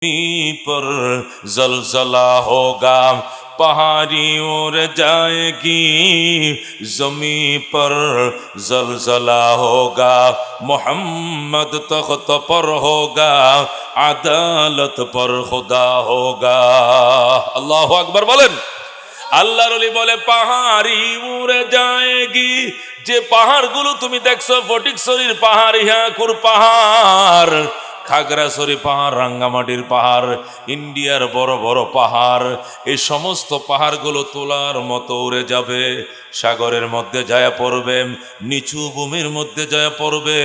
पर जलजला होगा, पहाड़ी उड़ जाएगी, जमी पर जलजला होगा, मोहम्मद तख्त पर होगा, अदालत पर खुदा होगा। अल्लाहु अकबर बोलेन। আল্লাহর ওলি বলে পাহাড়ি উড়ে যায়গি, যে পাহাড়গুলো তুমি দেখছো, ফটিকছড়ির পাহাড়, ইহাকুর পাহাড়, খাগড়াছড়ি পাহাড়, রাঙ্গামাটির পাহাড়, ইন্ডিয়ার বড় বড় পাহাড়, এই সমস্ত পাহাড়গুলো তোলার মতো উড়ে যাবে, সাগরের মধ্যে যায় পড়বে, নিচু ভূমির মধ্যে যায় পড়বে,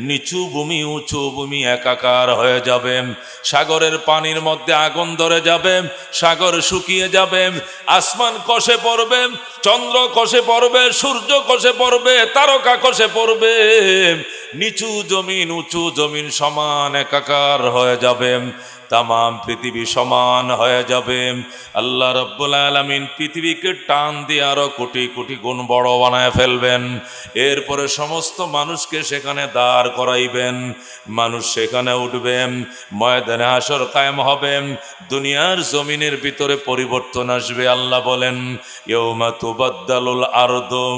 নিচু ভূমি উঁচু ভূমি একাকার হয়ে যাবে, সাগরের পানির মধ্যে আগুন ধরে যাবে, সাগর শুকিয়ে যাবে, আসমান কষে পড়বে, চন্দ্র কষে পড়বে, সূর্য কষে পড়বে, তারকা কষে পড়বে, নিচু জমিন উঁচু জমিন সমান একাকার হয়ে যাবে, তামাম পৃথিবী সমান হয়ে যাবে। আল্লাহ রাব্বুল আলামিন পৃথিবীকে টান দিয়ে আরো কোটি কোটি গুণ বড় বানায় ফেলবেন। এরপরে সমস্ত মানুষকে সেখানে দাঁড় করাইবেন, মানুষ সেখানে উঠবেন, ময়দানে হাসর কায়েম হবে, দুনিয়ার জমিনের ভিতরে পরিবর্তন আসবে। আল্লাহ বলেন, ইয়াউমা তুবাদদালুল আরদু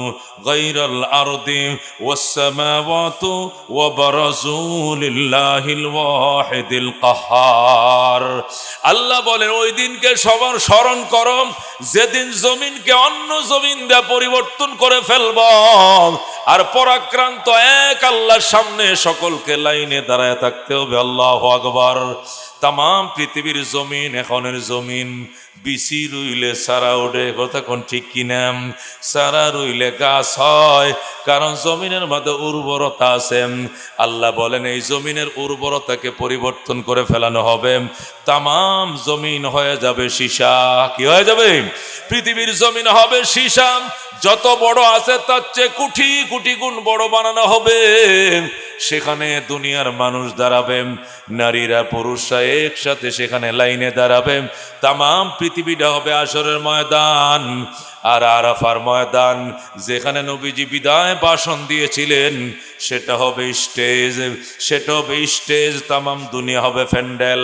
গায়রাল আরদি ওয়াস সামাওয়াতু ওয়া বারাজু লিল্লাহিল ওয়াহিদিল কাহ্হার। আল্লাহ বলেন, ওই দিনকে সবার স্মরণ করো, যেদিন জমিনকে অন্য জমিন দিয়ে পরিবর্তন করে ফেলব, আর পরাক্রান্ত এক আল্লাহর সামনে সকলকে লাইনে দাঁড়ায় থাকতে হবে। আল্লাহু আকবার। তামাম পৃথিবীর জমিন এখনের জমিন, বিচি রুইলে সারা ওঠে, কথা কোন ঠিক কিনা? সারা রুইলে গাছ হয়, কারণ জমিনের মধ্যে উর্বরতা আছে। আল্লাহ বলেন, এই জমিনের উর্বরতাকে পরিবর্তন করে ফেলানো হবে, তামাম জমিন হয়ে যাবে সীসা। কি হয়ে যাবে? পৃথিবীর জমিন হবে সীসা, যত বড় আছে তার চেয়ে কোটি কোটি গুণ বড় বানানো হবে। সেখানে দুনিয়ার মানুষ দাঁড়াবে, নারীরা পুরুষরা একসাথে সেখানে লাইনে দাঁড়াবে, তামাম পৃথিবীটা হবে আসরের ময়দান। আর আরাফার ময়দান, যেখানে নবীজি বিদায় ভাষণ দিয়েছিলেন, সেটা হবে স্টেজ, সেটা হবে স্টেজ, তামাম দুনিয়া হবে প্যান্ডেল।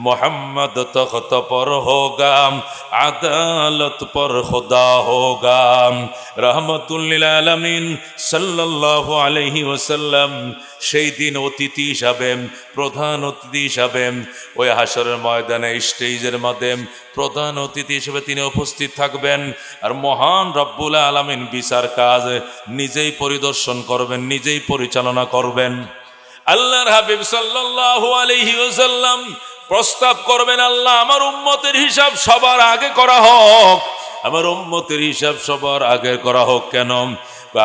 মোহাম্মদ তখত পর হোগা, আদালত পর খুদা হোগা। রহমতুল্লিল আলামিন সাল্লাল্লাহু আলাইহি ওয়াসাল্লাম সেই দিন অতিথি হিসাবে, প্রধান অতিথি হিসাবে ওই হাসরের ময়দানে স্টেজের মধ্যে প্রধান অতিথি হিসেবে তিনি উপস্থিত থাকবেন। আর মহান রব্বুল আলামিন বিচার কাজ নিজেই পরিদর্শন করবেন, নিজেই পরিচালনা করবেন। আল্লাহর হাবিব সাল্লাল্লাহু আলাইহি ওয়াসাল্লাম প্রস্তাব করবেন, আল্লাহ আমার উম্মতের হিসাব সবার আগে করা হোক। আমার উম্মতের হিসাব সবার আগে করা হোক কেন?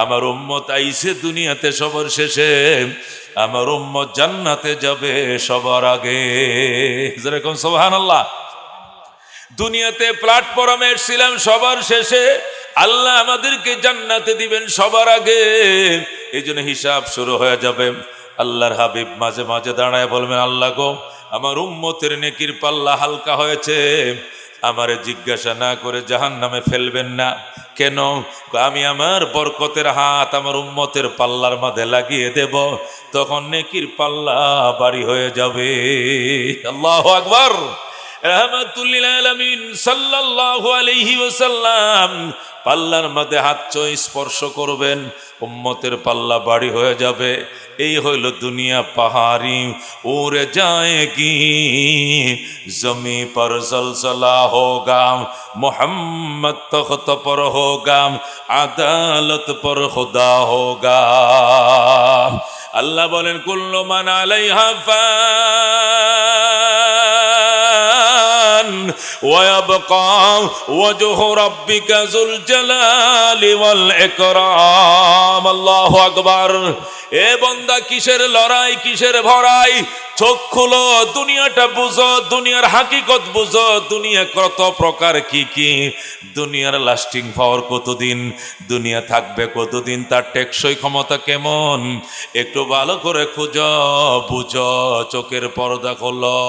আমার উম্মত আইছে দুনিয়াতে সবার শেষে, আমার উম্মত জান্নাতে যাবে সবার আগে। যেরকম সুবহানাল্লাহ। দুনিয়াতে প্ল্যাটফর্মে এসেছিলাম সবার শেষে, আল্লাহ আমাদেরকে জান্নাতে দিবেন সবার আগে। এই জন্য হিসাব শুরু হয়ে যাবে। আল্লাহর হাবিব মাঝে মাঝে দাঁড়ায় বলবেন, আল্লাহ গো, আমার উম্মতের নেকির পাল্লা হালকা হয়েছে, আমারে জিজ্ঞাসা না করে জাহান্নামে ফেলবেন না। কেন? আমি আমার বরকতের হাত আমার উম্মতের পাল্লার মাঝে লাগিয়ে দেব, তখন নেকির পাল্লা বাড়ি হয়ে যাবে। আল্লাহু আকবার। রাহমাতুল্লিল আলামিন সাল্লাল্লাহু আলাইহি ওয়াসাল্লাম পাল্লার মধ্যে হাত স্পর্শ করবেন, উম্মতের পাল্লা বাড়ি হয়ে যাবে। এই হইল দুনিয়া পাহাড়ি উড়ে যায়গি, জমি পর জলজলা হোগা, মোহাম্মদ তখত পর হোগা, আদালত পর খুদা হোগা। আল্লাহ বলেন, কুল্লু মান আলাইহা ফান ওয়ায়াবকা ওয়াজহু রাব্বিকা যুল জালালি ওয়াল ইকরাম। আল্লাহু আকবার। এ বান্দা, কিসের লড়াই, কিসের ভরাই? চোখ খুলো, দুনিয়াটা বুঝো, দুনিয়ার হাকিকত বুঝো, দুনিয়া কত প্রকার, কি কি, দুনিয়ার লাস্টিং পাওয়ার কতদিন, দুনিয়া থাকবে কতদিন, তার টেকসই ক্ষমতা কেমন, একটু ভালো করে খুঁজো, বুঝো, চোখের পর্দা খোলো।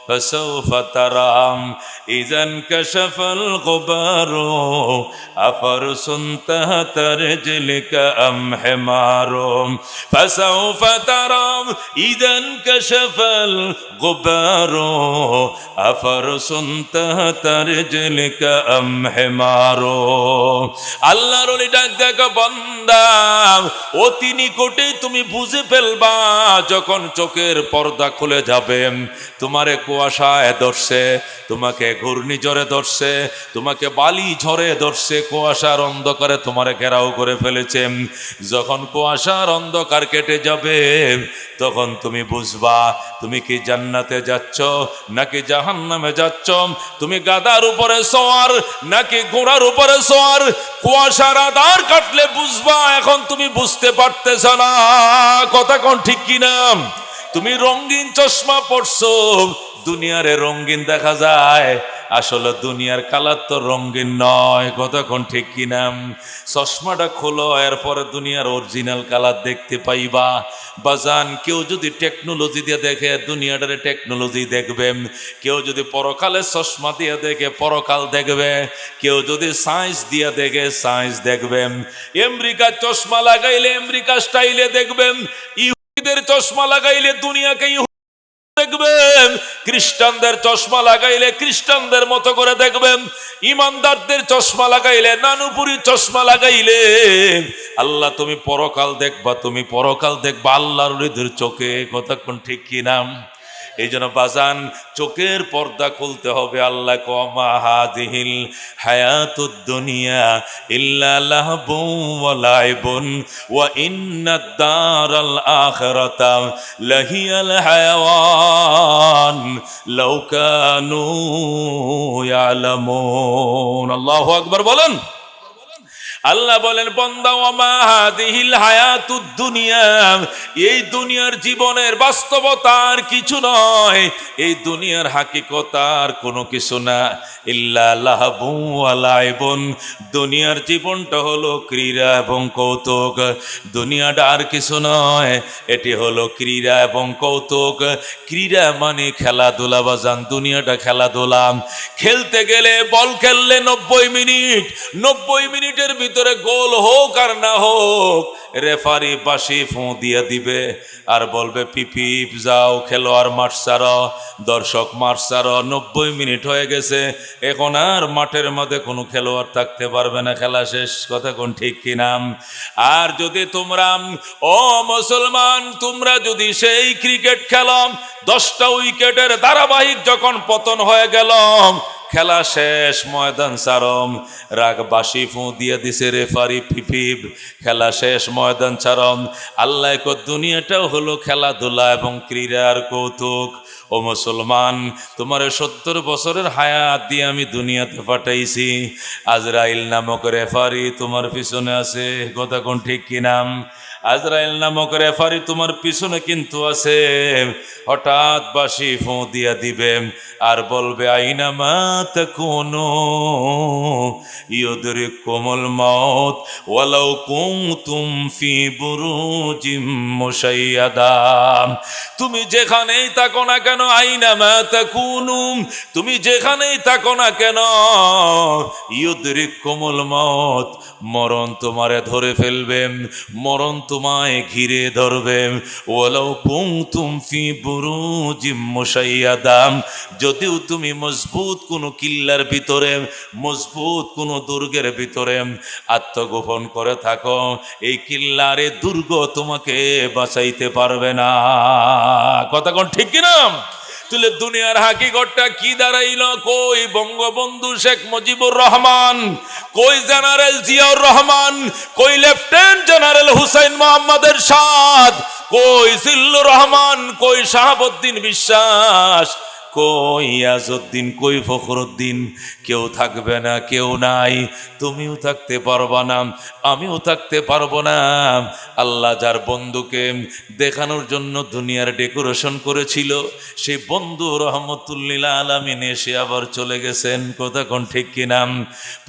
ফাসাউফা তারাম ইযান কাশাফাল গুবারু আফারসুন তাহতা রিজলিকা আম হিমারু। ফাসাউফা তারাম ইযান কাশাফাল ইখতাফাল গুবারু আফারসুন তাহতা রিজলিকা আম হিমারু। আল্লাহর ওলি ডাক দেখা, বান্দা অতি নিকটেই তুমি বুঝে ফেলবা যখন চোখের পর্দা খুলে যাবে, তোমারে কুয়াশায় ধরছে, তোমাকে ঘূর্ণিঝড়ে ধরছে, তোমাকে বালি ঝড়ে ধরছে, কুয়াশার অন্ধকারে তোমারে ঘেরাও করে ফেলেছে। যখন কুয়াশার অন্ধকার কেটে যাবে তখন তুমি বুঝবা তুমি কি জান্নাতে যাচ্ছ নাকি জাহান্নামে যাচ্ছ, তুমি গাধার উপরে সওয়ার নাকি ঘোড়ার উপরে সওয়ার। কুয়াশার আধার কাটলে বুঝবা, এখন তুমি বুঝতে পারতেছ না। কথা কোন ঠিক কিনা? তুমি রঙিন চশমা পড়ছো, দুনিয়ারে রঙিন দেখা যায়, আসলে দুনিয়ার কালার তো রঙিন নয়। কতক্ষণ ঠিক কিনা? চশমাটা খোলো, এরপরে দুনিয়ার অরিজিনাল কালার দেখতে পাইবা। বাজান, কেউ যদি টেকনোলজি দিয়ে দেখে দুনিয়াটারে টেকনোলজি দেখবে, কেউ যদি পরকালের চশমা দিয়ে দেখে পরকাল দেখবে, কেউ যদি সায়েন্স দিয়ে দেখে সায়েন্স দেখবে। আমেরিকার চশমা লাগাইলে আমেরিকা স্টাইলে দেখবেন, ইহুদিদের চশমা লাগাইলে দুনিয়াকে দেখবেন, খ্রিস্টানদের চশমা লাগাইলে খ্রিস্টানদের মতো করে দেখবেন, ইমানদারদের চশমা লাগাইলে নানুপুরি চশমা লাগাইলে আল্লাহ তুমি পরকাল দেখবা, তুমি পরকাল দেখবা আল্লাহর ওলিদের চোখে। কতক্ষণ ঠিক কিনা? এই জন্য বাজান, চোখের পর্দা খুলতে হবে। আল্লাহ কমা হাযিহিল হায়াতুদ দুনিয়া ইল্লা লাহবুন ওয়া লাইবুন ওয়া ইন্নাদ দারাল আখিরাতা লাহিয়াল হায়াওয়ান লাউ কানু ইয়ালামুন। আল্লাহু আকবার বলেন। আল্লাহ বলেন, বান্দা ওয়ামা হাযিহিল হায়াতুদ দুনিয়া, এই দুনিয়ার জীবনের বাস্তবতার কিছু নয়, এই দুনিয়ার হাকিকতার কোনো কিছু না। ইল্লা লাহবুন ওয়া লাইবুন, দুনিয়ার জীবনটা হলো ক্রীড়া এবং কৌতুক। দুনিয়াটা আর কিছু নয়, এটি হলো ক্রীড়া এবং কৌতুক। ক্রীড়া মানে খেলাধুলা বাজান, দুনিয়াটা খেলাধুলা। খেলতে গেলে বল খেললে 90 মিনিট, 90 মিনিটের ভিতরে গোল হোক আর না হোক, রেফারি বাঁশি ফোঁ দিয়ে দিবে আর বলবে পিপিপ যাও, খেলোয়াড় মাঠ ছাড়ো, দর্শক মাঠ ছাড়ো। 90 মিনিট হয়ে গেছে, এখন আর মাঠের মধ্যে কোনো খেলোয়াড় থাকতে পারবে না, খেলা শেষ। কথা কোন ঠিক কিনা? আর যদি তোমরা, ও মুসলমান, তোমরা যদি সেই ক্রিকেট খেলো, 10টা উইকেটের ধারাবাহিক যখন পতন হয়ে গেল, খেলা শেষ, ময়দান ছাড়ম, রাগ বাঁশি ফোঁ দিয়ে দিছে রেফারি পিপিপ, খেলা শেষ, ময়দান ছাড়ম। আল্লাহ কো দুনিয়াটাও হলো খেলাধুলা এবং ক্রীড়ার কৌতুক। ও মুসলমান, তোমার 70 বছরের হায়াত দিয়ে আমি দুনিয়াতে পাঠাইছি, আজরাইল নামক রেফারি তোমার পিছনে আছে। কথা কোন ঠিক কিনা? আজরাইল নামক রেফারি তোমার পিছনে কিন্তু আছে। হঠাৎ বাঁশি ফোঁ দিয়া দিবে আর বলবে আইনামা তাকুনু ইউদরিকুমুল মাউত ওয়ালাউ কুনতুম ফি বুরুজিম মুশাইয়াদা। তুমি যেখানেই থাকো না কেন, আইনামা তাকুনু, তুমি যেখানেই থাকো না কেন, ইউদরিকুমুল মাউত, মরণ তোমারে ধরে ফেলবে, মরণ তোমায় ঘিরে ধরবে। ওয়ালাউ কুনতুম ফি বুরুজিম মুশাইয়াদা, যদিও তুমি মজবুত কোনো কিল্লার ভিতরে, মজবুত কোনো দুর্গের ভিতরে আত্মগোপন করে থাকো, এই কিল্লারে দুর্গ তোমাকে বাঁচাইতে পারবে না। কথা কোন ঠিক কিনা? তুলে দুনিয়ার হাকিকতটা কি দাঁড়াইল? কই বঙ্গবন্ধু শেখ মুজিবুর রহমান, কই জেনারেল জিয়াউর রহমান, কই লেফটেন্যান্ট জেনারেল হুসাইন মোহাম্মদ এরশাদ, কই জিল্লুর রহমান, কই শাহাবুদ্দিন বিশ্বাস, কই আজউদ্দিন, কই ফখরুদ্দিন? কেউ থাকবে না, কেউ নাই, তুমিও থাকতে পারবা না, আমিও থাকতে পারবো না। আল্লাহ যার বন্ধুকে দেখানোর জন্য দুনিয়ার ডেকোরেশন করেছিল, সেই বন্ধু রহমতুল্লিল আলামিন এসে আবার চলে গেছেন। কথা কোন ঠিক কিনা?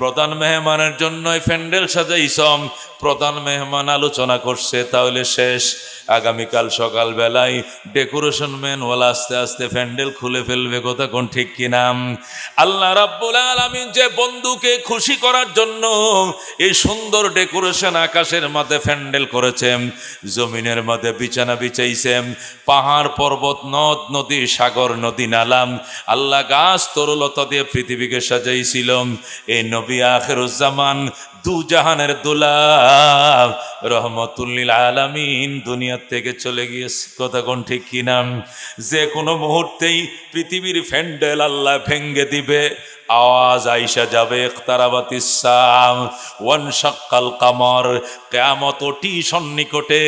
প্রধান মেহমানের জন্য প্যান্ডেল সাজাইছম, প্রধান মেহমান আলোচনা করছে, তাহলে শেষ। আগামীকাল সকালবেলায় ডেকোরেশন ম্যানওয়ালা আস্তে আস্তে প্যান্ডেল খুলে ফেলবে, কথা কোন ঠিক কিনা? আল্লাহ রাব্বুল আলামিন যে বন্ধুকে খুশি করার জন্য এই সুন্দর ডেকোরেশন আকাশের মধ্যে প্যান্ডেল করেছেন, জমিনের মধ্যে বিছানা বিছাইছেন, পাহাড় পর্বত নদ নদী সাগর নদী নালাম আল্লাহ গাছ তরুলতা দিয়ে পৃথিবীকে সাজাইছিল, এই নবী আখিরুজ্জামান দু জাহানের দোলা রহমতুল্লিল আলামিন দুনিয়ার থেকে চলে গিয়েছে, কথা কোন ঠিক কিনা? যে কোনো মুহূর্তেই পৃথিবীর প্যান্ডেল আল্লাহ ভেঙ্গে দিবে, আওয়াজ আইসা যাবে ইকতারাবাতিস সাম ওয়ানশাক্কাল কামর, কিয়ামত অতি সন্নিকটে,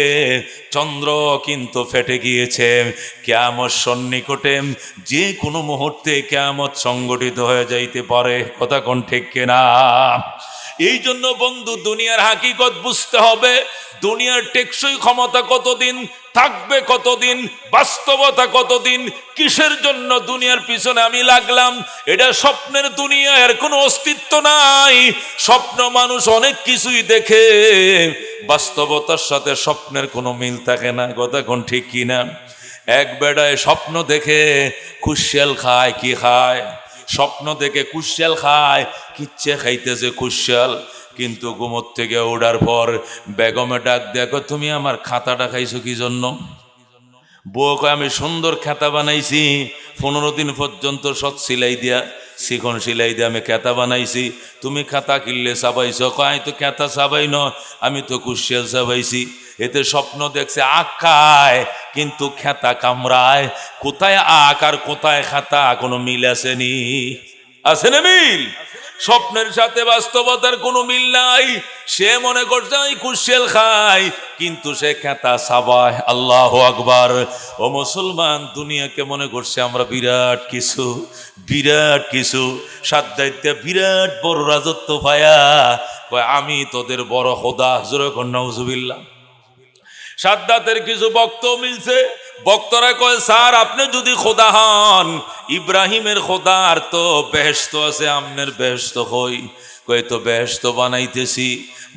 চন্দ্র কিন্তু ফেটে গিয়েছে, কিয়ামত সন্নিকটে, যে কোনো মুহূর্তে কিয়ামত সংগঠিত হয়ে যাইতে পারে, কথা কোন ঠিক কিনা? এই জন্য বন্ধু দুনিয়ার হাকিকত বুঝতে হবে, দুনিয়ার টেকসই ক্ষমতা কতদিন থাকবে, কতদিন বাস্তবতা কতদিন, কিসের জন্য দুনিয়ার পিছনে আমি লাগলাম, এটা স্বপ্নের দুনিয়া, এর কোনো অস্তিত্ব নাই। স্বপ্ন মানুষ অনেক কিছুই দেখে, বাস্তবতার সাথে স্বপ্নের কোনো মিল থাকে না, কথা কোন ঠিক কিনা? এক বেড়ায় স্বপ্ন দেখে কুশিয়াল খায়, কি খায়? স্বপ্ন দেখে কুশিয়াল খায়, কিচ্ছে খাইতেছে কুশিয়াল, কিন্তু ঘুমোর থেকে ওঠার পর বেগমে ডাক দেখো, তুমি আমার খাতাটা খাইছো কি জন্য? বউ কয়, আমি সুন্দর খাতা বানাইছি, 15 দিন পর্যন্ত সৎ সিলাই দিয়া, শিখন সিলাই দিয়ে আমি খাতা বানাইছি, তুমি খাতা কিনলে চাবাইছো? কয়, তো খাতা চাবাই ন, আমি তো কুশিয়াল চাবাইছি। এতে স্বপ্ন দেখছে আখ খায়, কিন্তু খাতা কামড়ায়। কোথায় আখ আর কোথায় খাতা, কোনো মিল আসেনি? আছে না মিল? স্বপ্নের সাথে বাস্তবতার কোনো মিল নাই। সে মনে করছে আমি কুশিয়াল খাই, কিন্তু সে খাতা চাবায়। আল্লাহু আকবার। ও মুসলমান, দুনিয়াকে মনে করছে আমরা বিরাট কিছু, বিরাট কিছু, সাধ্যাইতে বিরাট বড় রাজত্ব পায়া কয় আমি তোদের বড় খোদা। জোরে কর নাউজুবিল্লাহ। সাদ্দাতের কিছু বক্তব্য মিলছে, বক্তরা কয়, স্যার আপনি যদি খোদা হন, ইব্রাহিমের খোদা আর তো বেহেশত আছে, আমনের বেহেশত হই। কয়, তো বেহেশত বানাইতেছি,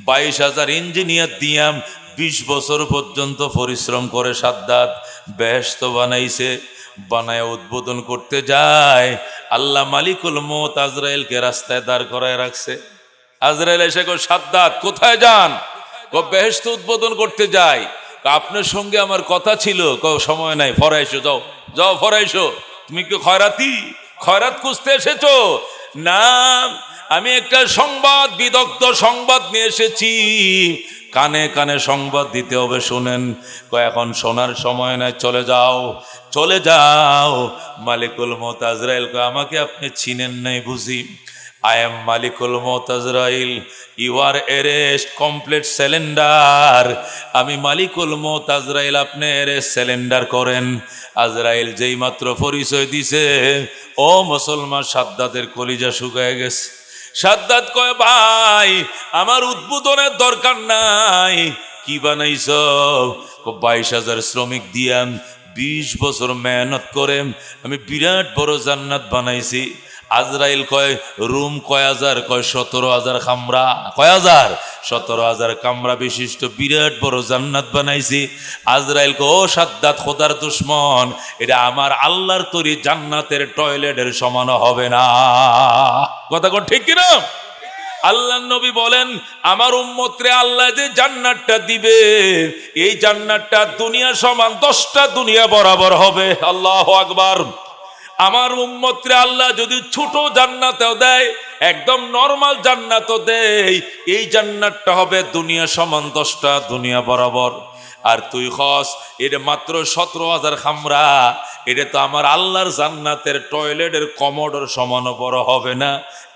22,000 ইঞ্জিনিয়ার দিয়াম, 20 বছর পর্যন্ত পরিশ্রম করে সাদ্দাত বেহেশত বানাইছে। বানায় উদ্বোধন করতে যায়, আল্লাহ মালিকুল মউত আজরাইলকে রাস্তায় দাঁড় করায় রাখছে। আজরাইল এসে কয়, সাদ্দাত কোথায় যান? বেহেশত উদ্বোধন করতে যায়। আপনার সঙ্গে আমার কথা ছিল। সময় নাই, ফরাইছো, যাও যাও ফরাইছো। তুমি কি খয়রাতি, খয়রাত খুঁজতে এসেছো? না, আমি একটা সংবাদ, বিদগ্ধ সংবাদ নিয়ে এসেছি, কানে কানে সংবাদ দিতে হবে, শোনেন। এখন শোনার সময় নাই, চলে যাও, চলে যাও। মালিকুল মউত আজরাইল কয়, আমাকে আপনি চিনেন নাই বুঝি? I am Malikul Maut Azrail. You are arrest, complete surrender. আমি মালিকুল মউত আজরাইল, আপনি arrest surrender করেন। আজরাইল যেই মাত্র পরিচয় দিছে, ও মুসলমান, সাদ্দাতের কলিজা শুকায় গেছে। সাদ্দাত কয়, ভাই আমার উদ্বোধনের দরকার নাই। কি বানাইছ? 22,000 শ্রমিক দিয়াম, 20 বছর মেহনত করে আমি বিরাট বড় জান্নাত বানাইছি। আজরাইল কয়, রুম কয় হাজার? কয় 17,000 কামরা। কয় হাজার? 17,000 কামরা বিশিষ্ট বিরাট বড় জান্নাত বানাইছি। আজরাইল কয়, ও সাদ্দাত, খোদার দুশমন, এটা আমার আল্লাহর তৈরি জান্নাতের টয়লেটের সমান হবে না। কথা কোন ঠিক কিনা? আল্লাহ নবী বলেন, আমার উম্মতরে আল্লাহ যে জান্নাতটা দিবে, এই জান্নাতটা দুনিয়া সমান 10টা দুনিয়া বরাবর হবে। আল্লাহু আকবার। আমার উম্মতরে আল্লাহ যদি ছোট জান্নাতেও দেয়, একদম নরমাল জান্নাতও দেয়, এই জান্নাতটা হবে দুনিয়া সমান 10টা দুনিয়া বরাবর। আর তুই খস, এটা মাত্র 17,000 খামরা, এটা তো আমার আল্লাহর জান্নাতের টয়লেটের কমোডর সমানও বড় হবে না।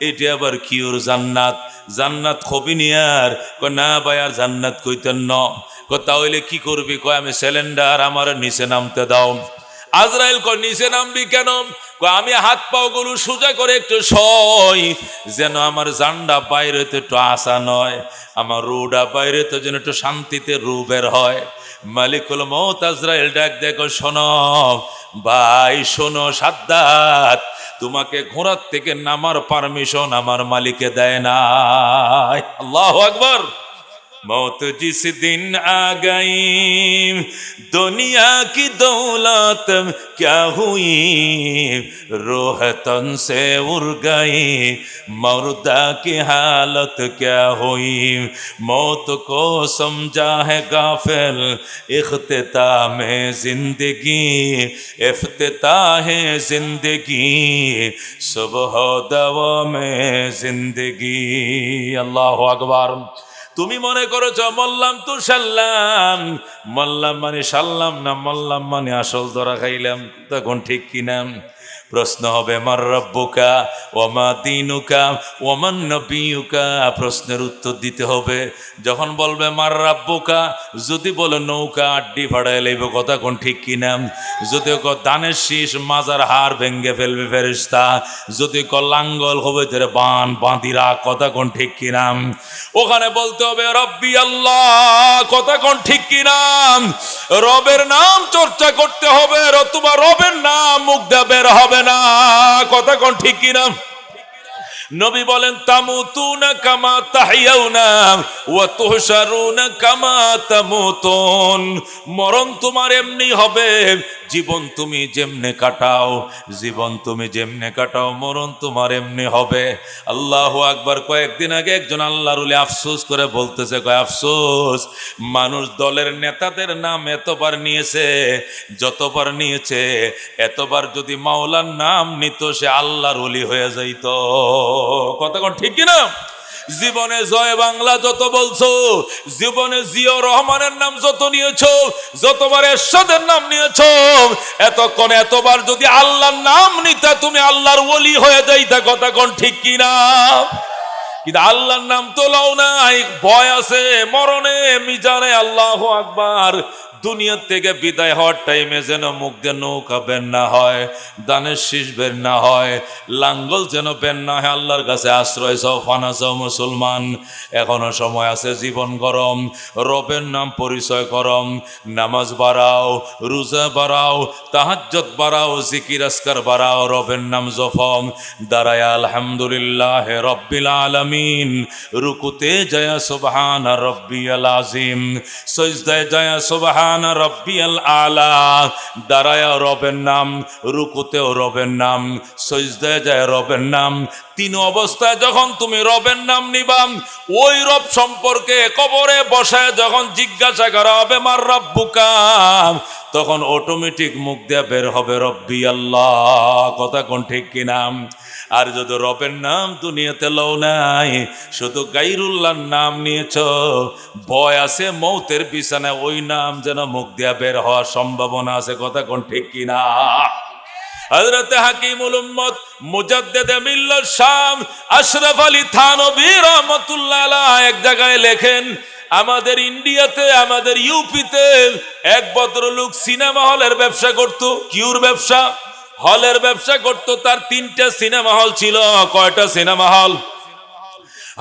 এটা আবার কিওর জান্নাত? জান্নাত খবি নিয়ার? না ভাই, আর জান্নাত কইতেন ন। তাহলে কি করবি? কয়, আমি সিলিন্ডার, আমার নিচে নামতে দাও। আজরাইল কয়, নিচে নামবি কেন? আমি হাত পাও গুলো সোজা করে একটু সই, যেন আমার জান্ডা বাইরে তো একটু আসা নয়, আমার রুডা বাইরে তো যেন একটু শান্তিতে রু বের হয়। মালিকুল মউত আজরাইল ডাক দেখো, শোনো ভাই, শোনো সাদ্দাত, তোমাকে ঘোড়ার থেকে নামার পারমিশন আমার মালিকে দেয় না। আল্লাহু আকবার। मौत जिस दिन आ गई दुनिया की दौलत क्या हुई रूह तन से उड़ गई मुर्दा की हालत क्या हुई मौत को समझा है गाफिल इख्तिताम जिंदगी इफ्तिताह जिंदगी सुबह दवा में जिंदगी अल्लाह अकबर তুমি মনে করেছো মল্লাম তো সাল্লাম মল্লাম মানে সাল্লাম না মল্লাম মানে আসল ধরা খাইলাম তখন ঠিক কিনা প্রশ্ন হবে মার রব্বুকা ওমা দীনুকা ওমান নবিয়ুকা প্রশ্নের উত্তর দিতে হবে যখন বলবে মার রব্বুকা যদি বলে নৌকা আড্ডি ফাড়ায় লইব কথা কোন ঠিক কিনা যদি ক দানের শীষ মাজার হার ভেঙ্গে ফেলবে ফেরেশতা যদি ক লাঙ্গল হবে ধরে বান বাঁধিরা কথা কোন ঠিক কিনা ওখানে বলতে হবে রব্বি আল্লাহ কথা কোন ঠিক কিনা রবের নাম চর্চা করতে হবে অথবা রবের নাম মুখ দিয়ে বের হবে না কথা কোন ঠিক কিনা নবী বলেন তামুতুনা কামা তাহইয়াউনা ওয়া তুহশারুনা কামা তামুতুন মরণ তোমার এমনি হবে জীবন তুমি যেমনে কাটাও জীবন তুমি যেমনে কাটাও মরণ তোমার এমনি হবে আল্লাহু আকবার কয়েকদিন আগে একজন আল্লাহর ওলি আফসোস করে বলতেছে কয় আফসোস মানুষ দলের নেতাদের নাম এতবার নিয়েছে যতবার নিয়েছে এতবার যদি মাওলার নাম নিত সে আল্লাহর ওলি হয়ে যাইত কথা কোন ঠিক কিনা জীবনে জয় বাংলা যত বলছো জীবনে জিয়াউর রহমানের নাম যত নিয়েছো যতবার এরশাদের নাম নিয়েছো এতক্ষণ এতবার যদি আল্লাহর নাম নিতে তুমি আল্লাহর ওলি হয়ে যাইতা কথা কোন ঠিক কিনা কিন্তু আল্লাহর নাম তো লও নাই ভয় আছে মরণে মিজানে আল্লাহু আকবার দুনিয়া থেকে বিদায় হওয়ার টাইমে যেন মুখ দিয়ে নৌকা বের না হয় দানের শীষ বের না হয় লাঙ্গল যেন বের না হয় আল্লাহর কাছে আশ্রয় চাও ফানা চাও মুসলমান এখনো সময় আছে জীবন গরম রবের নাম পরিচয় করম নামাজ বাড়াও রোজা বাড়াও তাহাজ্জুদ বাড়াও জিকির আজকার বাড়াও রবের নাম জপম দাঁড়ায় আলহামদুলিল্লাহ রব্বিল আলামিন রুকুতে জয়া সুবহান রব্বিয়াল আযীম সিজদায় জয়া সুবহান রব্বিয়াল আলা দাঁড়ায় রবের নাম রুকুতেও রবের নাম সিজদায় যায় রবের নাম তিন অবস্থায় যখন তুমি রবের নাম নিবাম ওই রব সম্পর্কে কবরে বসায় যখন জিজ্ঞাসা করা হবে মার রব্বুকা তখন অটোমেটিক মুখ দিয়ে বের হবে রব্বি আল্লাহ কথা কোন ঠিক কিনা আর যদি রবের নাম দুনিয়াতে লও নাই শুধু গায়রুল্লাহর নাম নিয়েছ ভয় আছে মৌতের বিছানায় ওই নাম যেন মুখ দিয়ে বের হওয়ার সম্ভাবনা আছে কথা কোন ঠিক কিনা হযরত হাকিমুল উম্মত মুজাদ্দিদে মিল্লাত শাম আশরাফ আলী থানভী রাহমাতুল্লাহ আলাইহি এক জায়গায় লেখেন আমাদের ইন্ডিয়াতে আমাদের ইউপিতে এক ভদ্রলোক সিনেমা হলের ব্যবসা করত কিউর ব্যবসা হলের ব্যবসা করত তার 3টা সিনেমা হল ছিল কয়টা সিনেমা হল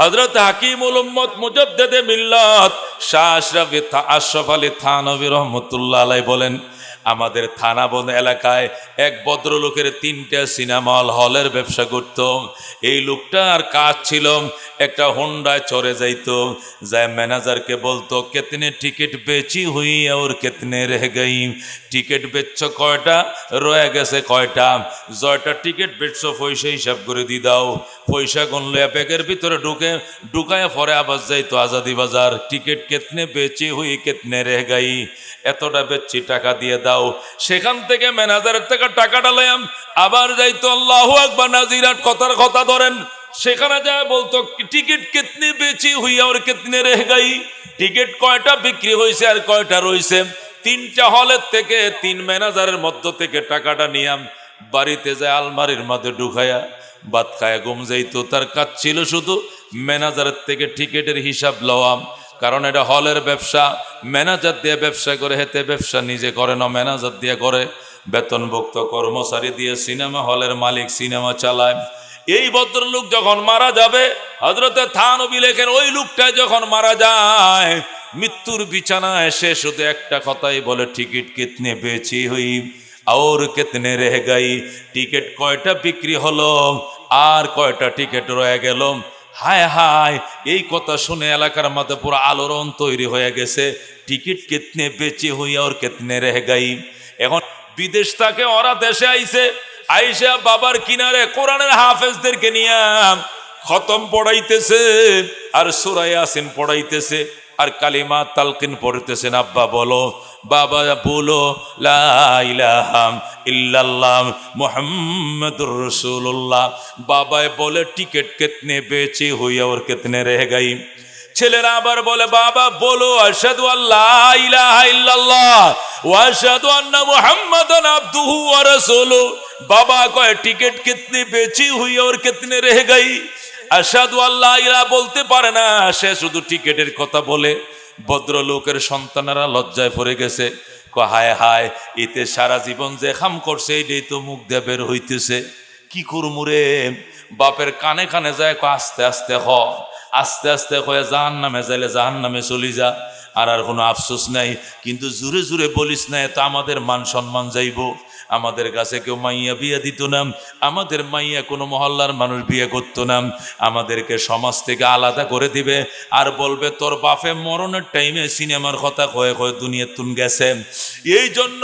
হযরত হাকিমুল উম্মত মুজাদ্দিদে মিল্লাত শাহ আশরাফ আলী থানভী রাহমাতুল্লাহ আলাইহি বলেন আমাদের থানাবন্দ এলাকায় এক ভদ্রলোকের 3টা সিনেমা হলের ব্যবসা করত এই লোকটার কাজ ছিল একটা হোন্ডায় চড়ে যাইতো যায় ম্যানেজারকে বলতো কিতনে টিকিট বেচি হুই আর কিতনে রহ গই টিকিট বেচছো কয়টা রয়ে গেছে কয়টা জয়টা টিকিট বেচছো পয়সা হিসাব করে দি দাও পয়সা গনলে ব্যাগের ভিতরে ঢুকায় পরে আবার যাইতো আজাদি বাজার টিকিট কিতনে বেচি হুই কিতনে রহ গই এতটা বেচছি টাকা দিয়ে দাও সেখান থেকে ম্যানেজারের থেকে টাকাটা লয়াম আবার যাইতো আল্লাহু আকবার নাজিরাত কথার কথা ধরেন সেখানে যায় বলতো টিকিট কিতনি বেচি হুই আর কিতনে রহ গই টিকিট কয়টা বিক্রি হয়েছে আর কয়টা রয়েছে 3টা হলের থেকে 3 ম্যানেজারের মধ্য থেকে টাকাটা নিয়াম বাড়িতে যায় আলমারির মধ্যে ঢুকায়া ভাত খায়া ঘুম যাইতো তার কাজ ছিল শুধু ম্যানেজারের থেকে টিকিটের হিসাব লওয়া কারণ এটা হলের ব্যবসা ম্যানেজার দিয়ে ব্যবসা করে হেতে ব্যবসা নিজে করে না ম্যানেজার দিয়ে করে বেতনভুক্ত কর্মচারী দিয়ে সিনেমা হলের মালিক সিনেমা চালায় এই ভদ্রলোক যখন মারা যাবে হযরতে থানভী লেখেন ওই লোকটা যখন মারা যায় মৃত্যুর বিছানায় সে শুধু একটা কথাই বলে টিকিট কিতনে বেচি হুই और कितने रह गई টিকিট কয়টা বিক্রি হলো আর কয়টা টিকিট রয়ে গেল হায় হায়, এই কথা শুনে এলাকার মধ্যে পুরো আলোড়ন তৈরি হয়ে গেছে। টিকিট কিতনে বেচে হুই আর কিতনে রহ গই। এখন বিদেশ থেকে ওরা দেশে আইছে, আইসা বাবার কিনারে কোরআনের হাফেজদেরকে নিয়ে খতম পড়াইতেছে আর সূরা ইয়াসিন পড়াইতেছে আর কালিমা তালকিন পড়তেছেন। আব্বা বলো, বাবা বলো লা ইলাহা ইল্লাল্লাহ মুহাম্মাদুর রাসূলুল্লাহ। বাবাই বলে টিকিট কিতনে বেচে হুই আর কিতনে রহ গই। ছেলেরা আবার বলে, বাবা বলো আশহাদু আল্লা ইলাহা ইল্লাল্লাহ ওয়া আশহাদু আন্না মুহাম্মাদান আবদুহু ওয়া রাসূলুহু। বাবা কয় টিকিট কিতনে বেচি হুই আর কিতনে রহ গই। আশহাদু আল্লা ইলাহা বলতে পারে না, সে শুধু টিকিটের কথা বলে। ভদ্রলোকের সন্তানেরা লজ্জায় পড়ে গেছে। হায় হায়, এতে সারা জীবন যে খাম করছে এটাই তো মুখ দিয়ে বের হইতেছে। কি করমু রে? বাপের কানে কানে যায় আস্তে আস্তে হ, আস্তে আস্তে হয়ে জাহান্নামে যাইলে জাহান্নামে চলি যা, আর কোনো আফসোস নাই। কিন্তু জোরে জোরে বলিস না, এত আমাদের মান সম্মান যাইব। আমাদের কাছে কেউ মাইয়া বিয়ে দিত না, আমাদের মাইয়া কোনো মহল্লার মানুষ বিয়ে করতো না। আমাদেরকে সমাজ থেকে আলাদা করে দিবে আর বলবে তোর বাপে মরণের টাইমে সিনেমার কথা কয়ে কয়ে দুনিয়ার তুন গেছে। এই জন্য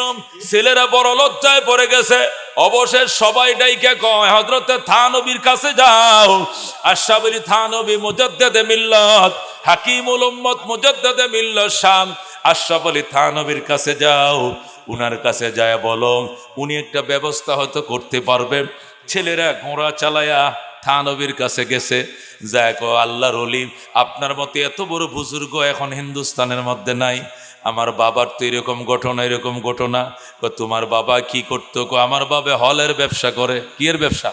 ছেলেরা বড় লজ্জায় পড়ে গেছে। অবশেষ সবাই ডাইকে কয় হযরতে থানবীর কাছে যাও। আশরাফ আলী থানবী মুজাদ্দিদে মিল্লাত, হাকিমুল উম্মত মুজাদ্দিদে মিল্লাত শাম। আশরাফ আলী থানবীর কাছে যাও, উনার কাছে যায় বলো উনি একটা ব্যবস্থা হয়তো করতে পারবে। ছেলেরা ঘোড়া চালায়া থানবীর কাছে গেছে। যায় কো আল্লাহর ওলি, আপনার মতে এত বড় বুজুর্গ এখন হিন্দুস্তানের মধ্যে নাই। আমার বাবার তো এরকম ঘটনা, এরকম ঘটনা। তোমার বাবা কি করতো? আমার বাবা হলের ব্যবসা করে। কি এর ব্যবসা?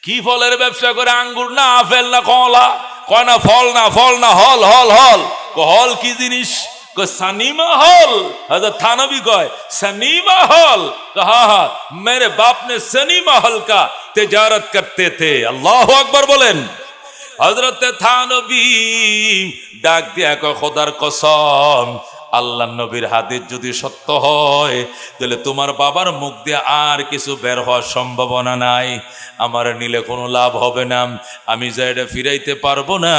কি ফলের ব্যবসা করে? আঙ্গুর না আপেল না কলা? কয় না ফল না, ফল না হল, হল হল। হল কি জিনিস? सनीमा हॉल। हजरत थानवी कहे सनीमा हॉल। कहा हाँ, मेरे बाप ने सनीमा हॉल का तिजारत करते थे। अल्लाह अकबर बोलें। हजरत थानवी डाक दिया को खुदार कसम, আল্লাহ নবীর হাদিস যদি সত্য হয় তাহলে তোমার বাবার মুখ দিয়ে আর কিছু বের হওয়ার সম্ভাবনা নাই। আমার নিলে কোনো লাভ হবে না, আমি যা এটা ফিরাইতে পারবো না।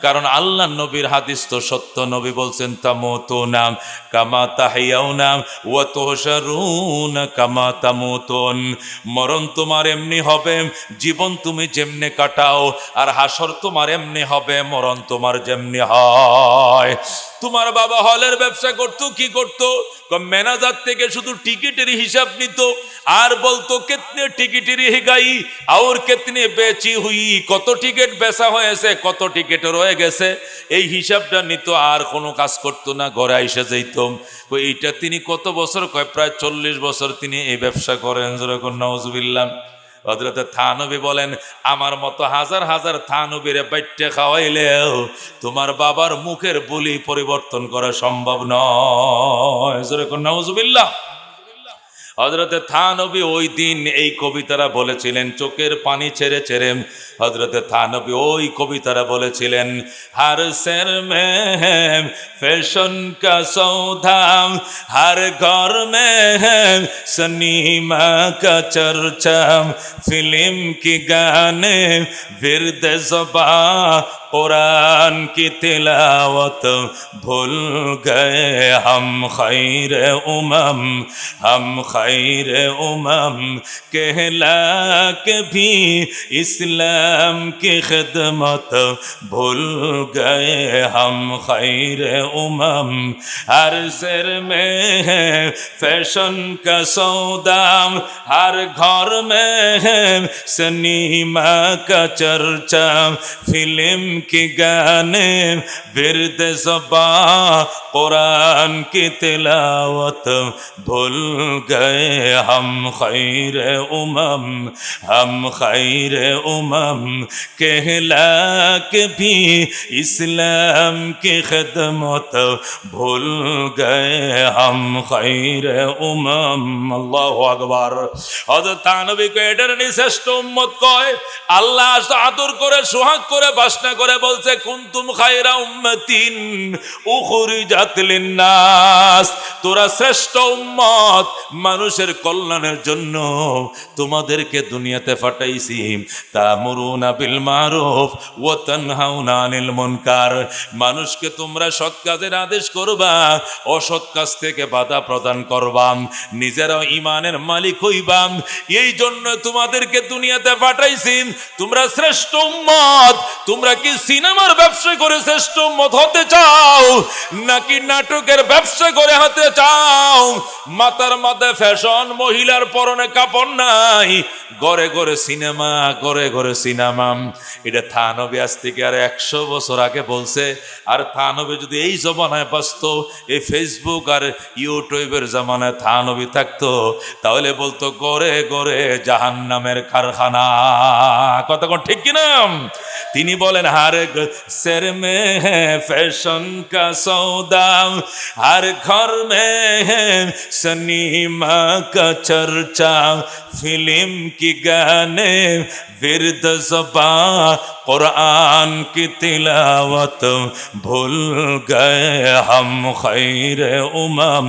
কারণ আল্লাহ নবীর হাদিস তো সত্য। নবী বলছেন তামুতুনা কামা তাহিয়াউনা ওয়া তুহশারুনা কামা তামুতুন। মরণ তোমার এমনি হবে, জীবন তুমি যেমনে কাটাও, আর হাসর তোমার এমনি হবে, মরণ তোমার যেমনি হয়। তোমার বাবা হলের ব্যবসা করতো। কি করতো? ম্যানেজার থেকে শুধু টিকিটের হিসাব নিত আর বলতো কিতনে টিকিটের হে গাই আর কিতনে বেচি হুই, কত টিকিট বেচা হয়েছে, কত টিকিট রয়ে গেছে, এই হিসাবটা নিত। আর কোনো কাজ করতো না, ঘরে আইসা যাইত। এইটা তিনি কত বছর? কয় প্রায় 40 বছর তিনি এই ব্যবসা করেন। যেরকম নাউজুবিল্লাহ। হযরত থানবী বলেন, আমার মতো হাজার হাজার থানবীরে বাইটে খাওয়াইলেও তোমার বাবার মুখের বুলি পরিবর্তন করা সম্ভব নয়। যেরকম নাউজুবিল্লাহ। হযরতে থানবী ওই দিন এই কবিতারা বলেছিলেন, চোখের পানি ছেড়ে ছেড়ে হযরতে থানবী ওই কবিতারা বলেছিলেন, हर शहर में है फैशन का सौदा, हर घर में है सिनेमा का चर्चा, फिल्म के गाने विर्द ज़बान कुरान की तिलावत भूल गए हम खैर उमम, हम खैर उमम कहला के भी इस्लाम की खिदमत भूल गए हम खैर उमम। हर शहर में है फैशन का सौदा, हर घर में है सिनेमा का चर्चा, फिल्म के गाने विर्द ज़बान कुरान की तिलावत भूल गए हम खैर उमम, हम खैर उमम कहला के भी इस्लाम की खिदमत भूल गए हम खैर उमम। अल्लाहु अकबर। हज़रत थानवी को एटार श्रेष्ठ उम्मत कय। আল্লাহ আদর করে সোহাগ করে বাসনা করে সুরাতে বলছে কুনতুম খায়রা উম্মাতিন উখরিজাত লিন-নাস, তোরা শ্রেষ্ঠ উম্মত, মানুষের কল্যাণের জন্য তোমাদেরকে দুনিয়াতে পাঠাইছি। তা'মুরুনা বিল মারুফ ওয়া তানহাউনা আনিল মুনকার, মানুষকে তোমরা সৎ কাজের আদেশ করবা, অসৎ কাজ থেকে বাধা প্রদান করবা, নিজেরাও ঈমানের মালিক হইবা। এই জন্য তোমাদেরকে দুনিয়াতে পাঠাইছি। তোমরা শ্রেষ্ঠ উম্মত। তোমরা কি সিনেমার ব্যবসা করে শ্রেষ্ঠ উম্মত হতে চাও, নাকি নাটকের ব্যবসা করে হতে চাও? মাথার মাথায় ফ্যাশন, মহিলার পরনে কাপড় নাই, ঘরে ঘরে সিনেমা, ঘরে ঘরে সিনেমা। এটা থানবী আজ থেকে আর 100 বছর আগে বলছে। আর থানবী যদি এই জমানায় বাঁচতো, এই ফেসবুক আর ইউটিউবের জমানায় থানবী থাকতো, তাহলে বলতো ঘরে ঘরে জাহান্নামের কারখানা। কতক্ষণ ঠিক কিনা? তিনি বলেন हर सर में है फैशन का सौदा, हर घर में है सिनेमा का चर्चा, फिल्म की गाने विरद ज़बान कुरान की तिलावत भूल गए हम खैर उमम।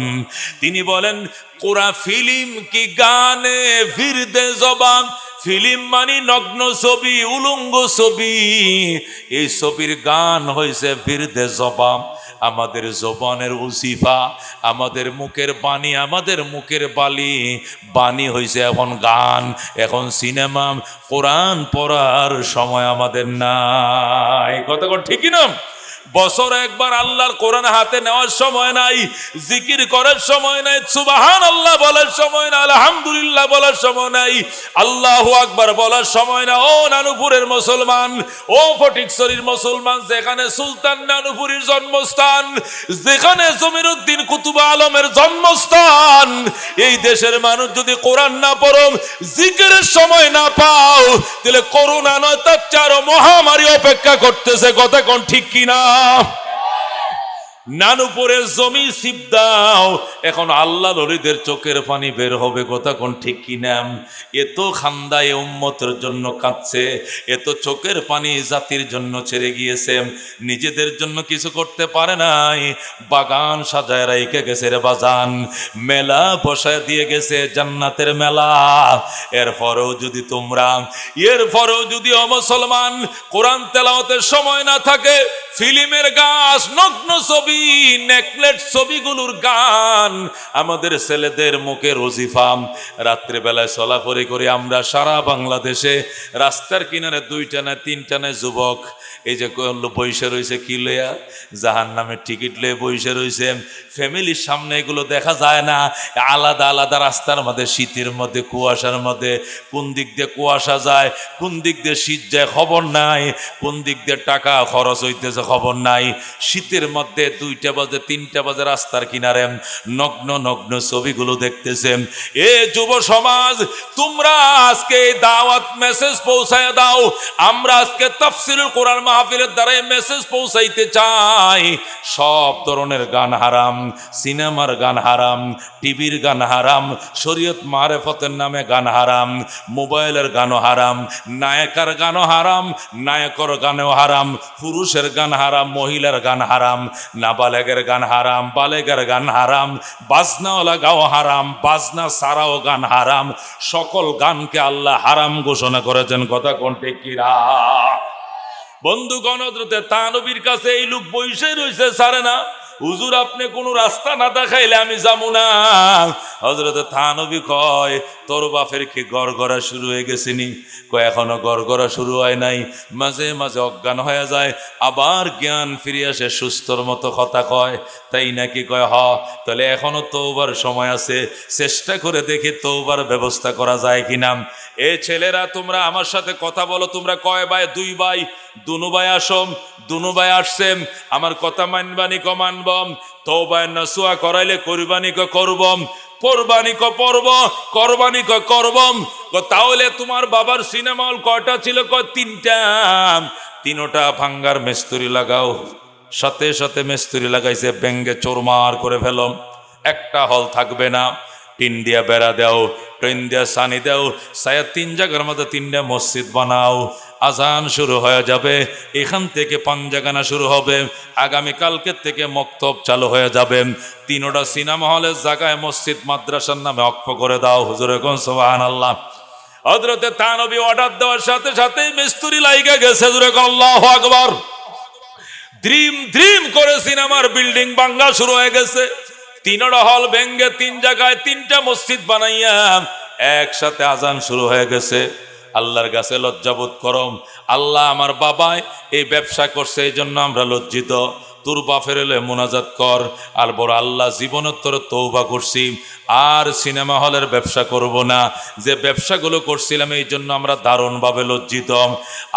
তিনি বলেন কোরআন, ফিল্ম কি গানে विरद ज़बान, ফিল্ম মানে নগ্ন ছবি, উলঙ্গ ছবি। এই ছবির গান হয়েছে বিরদে জবান। আমাদের জবানের উজিফা, আমাদের মুখের বাণী, আমাদের মুখের বাণী হয়েছে এখন গান, এখন সিনেমা। কোরআন পড়ার সময় আমাদের নাই। কথা ঠিকই না? বছর একবার আল্লাহর কোরআন হাতে নেওয়ার সময় নাই, জিকির করার সময় নাই, সুবহানাল্লাহ বলার সময় নাই, আলহামদুলিল্লাহ বলার সময় নাই, আল্লাহু আকবার বলার সময় না। ও নানুপুরের মুসলমান, ও ফটিকছড়ির মুসলমান, যেখানে সুলতান নানুপুরীর জন্মস্থান, যেখানে জমিরুদ্দিন কুতুব আলমের জন্মস্থান, এই দেশের মানুষ যদি কোরআন না পড়ো, জিকিরের সময় না পাও, তাহলে করোনা নয়, তার চারো মহামারী অপেক্ষা করতেছে। কথা কোন ঠিক কিনা? নানুপুরের জমি সিপ দাও, এখন আল্লাহ নবীদের চোখের পানি বের হবে। কথা কোন ঠিক কিনা? এত খান্দায় উম্মতের জন্য কাঁদছে, এত চোখের পানি জাতির জন্য ছেড়ে গিয়েছে, নিজেদের জন্য কিছু করতে পারে নাই। বাগান সাজায় রাইখে গেছে রে বাজান, মেলা বসায় দিয়ে গেছে, জান্নাতের মেলা। এরপরেও যদি মুসলমান কোরআন তেলাওয়াতের সময় না থাকে, ফিল্মের গাছ, নগ্ন ছবি, নেকলেট ছবিগুলোর গান, আমাদের ছেলেদের মুখে রজিফা। রাত্রে বেলায় চলাফেরা করে আমরা সারা বাংলাদেশে রাস্তার কিনারে 2টা না 3টা না যুবক এই যে বইসে রয়েছে, কি লইয়া? জাহান্নামের টিকিট লয়ে বইসে রয়েছে। ফ্যামিলির সামনে এগুলো দেখা যায় না, আলাদা আলাদা রাস্তার মধ্যে, শীতের মধ্যে, কুয়াশার মধ্যে, কোন দিক দিয়ে কুয়াশা যায়, কোন দিক দিয়ে শীত যায় খবর নাই, কোন দিক দিয়ে টাকা খরচ হইতেছে খবর নাই। শীতের মধ্যে 2টা বাজে 3টা বাজে রাস্তার কিনারে নগ্ন নগ্ন ছবিগুলো দেখতেছে। এ যুব সমাজ, তোমরা আজকে দাওয়াত মেসেজ পৌঁছায় দাও। আমরা আজকে তাফসীরুল কোরআন মাহফিলের দ্বারা মেসেজ পৌঁছাইতে চাই। সব ধরনের গান হারাম, সিনেমার গান হারাম, টিভির গান হারাম, শরীয়ত মারেফতের নামে গান হারাম, মোবাইলের গানও হারাম, নায়িকার গানও হারাম, নায়কর গানও হারাম, পুরুষের গান হারাম, মহিলার গান হারাম, নাবালেগের গান হারাম, বালেগের গান হারাম, বাজনাওয়ালা গাও হারাম, বাজনা সারাও গান হারাম। সকল গানকে আল্লাহ হারাম ঘোষণা করেছেন। কথা কোন ঠিক কিনা? বন্ধুগণ, হযরতে তানবীর কাছে এই লোক বইসে রইছে, ছাড়ে না। হুজুর, আপনি কোন রাস্তা না দেখাইলে আমি যাবো না। হযরতে থানবী কয়, তোর বাপের কি গড়গড়া শুরু হয়ে গেছে নি? কয়, এখনো গড়গড়া শুরু হয় নাই। মাঝে মাঝে অজ্ঞান হয়ে যায়, আবার জ্ঞান ফিরে আসে, সুস্থর মতো কথা কয়। তাই নাকি? কয়, হ। তাহলে এখনো তওবার সময় আছে, চেষ্টা করে দেখি তওবার ব্যবস্থা করা যায় কিনা। এ ছেলেরা, তোমরা আমার সাথে কথা বলো। তোমরা কয় ভাই? 2 ভাই। দুনু ভাই আসম, দুনু ভাই আসছেন। আমার কথা মানবানি ক মানব, তওবায়ে নসুহা করাইলে কোরবানি ক করব, কোরবানি ক পড়ব, কোরবানি ক করব। তাহলে তোমার বাবার সিনেমা হল কয়টা ছিল? কয় 3টা। 3টা ভাঙ্গার মিস্ত্রি লাগাও। সাথে সাথে মিস্ত্রি লাগাইছে, ভেঙ্গে চোরমার করে ফেলম, একটা হল থাকবে না। টিন দিয়া বেড়া দাও, ট্রেন দিয়া সানি দাও, সায়া 3 জায়গার মধ্যে 3টা মসজিদ বানাও। আজান শুরু হয়ে যাবে, এখান থেকে পাঞ্জাগানা শুরু হবে, আগামীকালকের থেকে মক্তব চালু হয়ে যাবে। 3টা সিনেমা হলের জায়গায় মসজিদ মাদ্রাসার নামে অক্ষ করে দাও। হুজুরে কোন সুবহানাল্লাহ। হযরতে থানবী অর্ডার দেওয়ার সাথে সাথেই মিস্ত্রি লাইগা গেছে। হুজুরে কোন আল্লাহু আকবার। ড্রিম ড্রিম করে সিনেমার বিল্ডিং ভাঙা শুরু হয়ে গেছে। 3টা হল ভেঙ্গে 3 জায়গায় 3টা মসজিদ বানাইয়া একসাথে আজান শুরু হয়ে গেছে। আল্লাহর কাছে লজ্জাবোধ করম, আল্লাহ আমার বাবাই এই ব্যবসা করছে, এই জন্য আমরা লজ্জিত। তোর বাপের এলে মোনাজাত কর, আর বড় আল্লাহ জীবনের তোর তৌবা করছি, আর সিনেমা হলের ব্যবসা করব না। যে ব্যবসাগুলো করছিলাম এই জন্য আমরা দারুণভাবে লজ্জিত।